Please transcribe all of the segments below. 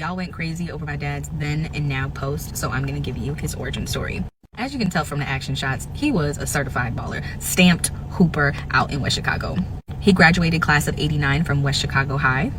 Y'all went crazy over my dad's then and now post, so I'm gonna give you his origin story. As you can tell from the action shots, he was a certified baller, stamped hooper out in West Chicago. He graduated class of '89 from West Chicago High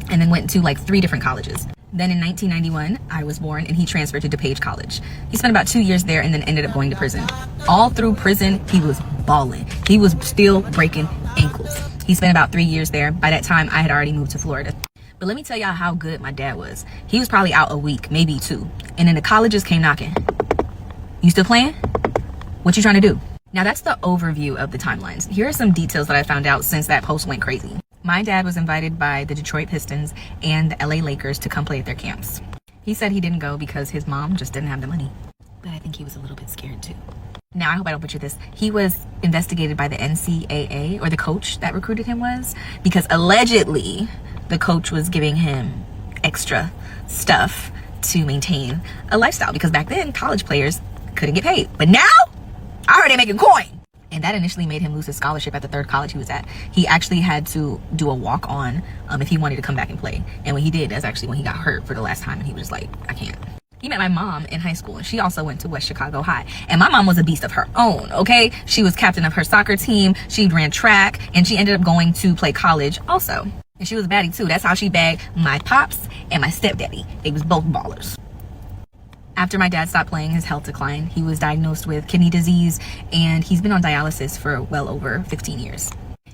and then went to like 3 different colleges. Then in 1991, I was born and he transferred to DePage College. He spent about 2 years there and then ended up going to prison. All through prison, he was balling. He was still breaking ankles. He spent about 3 years there. By that time, I had already moved to Florida. But let me tell y'all how good my dad was. He was probably out a week, maybe 2. And then the colleges came knocking. You still playing? What you trying to do? Now that's the overview of the timelines. Here are some details that I found out since that post went crazy. My dad was invited by the Detroit Pistons and the LA Lakers to come play at their camps. He said he didn't go because his mom just didn't have the money. But I think he was a little bit scared too. Now, I hope I don't butcher this. He was investigated by the NCAA, or the coach that recruited him was, because allegedly the coach was giving him extra stuff to maintain a lifestyle, because back then college players couldn't get paid. But now, I heard they're making coin. And that initially made him lose his scholarship at the 3rd college he was at. He actually had to do a walk-on if he wanted to come back and play. And when he did, that's actually when he got hurt for the last time, and he was just like, I can't. He met my mom in high school, and she also went to West Chicago High. And my mom was a beast of her own, okay? She was captain of her soccer team, she ran track, and she ended up going to play college also. And she was a baddie too. That's how she bagged my pops and my stepdaddy. They was both ballers. After my dad stopped playing, his health declined. He was diagnosed with kidney disease, and he's been on dialysis for well over 15 years.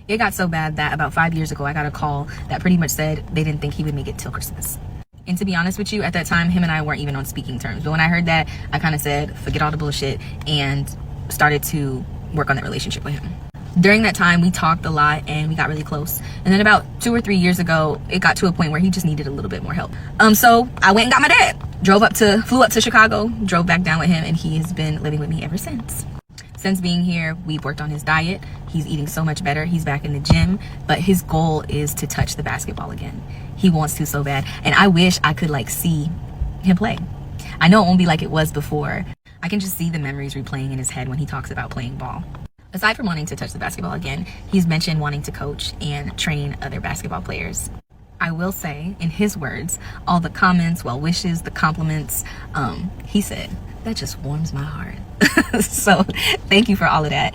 It got so bad that about 5 years ago, I got a call that pretty much said they didn't think he would make it till Christmas. And to be honest with you, at that time, him and I weren't even on speaking terms. But when I heard that, I kind of said, forget all the bullshit, and started to work on that relationship with him. During that time, we talked a lot and we got really close. And then about 2 or 3 years ago, it got to a point where he just needed a little bit more help. So I went and got my dad. Flew up to Chicago, drove back down with him, and he has been living with me ever since. Since being here, we've worked on his diet. He's eating so much better. He's back in the gym, but his goal is to touch the basketball again. He wants to so bad. And I wish I could like see him play. I know it won't be like it was before. I can just see the memories replaying in his head when he talks about playing ball. Aside from wanting to touch the basketball again, he's mentioned wanting to coach and train other basketball players. I will say, in his words, all the comments, well wishes, the compliments, he said, that just warms my heart. So thank you for all of that.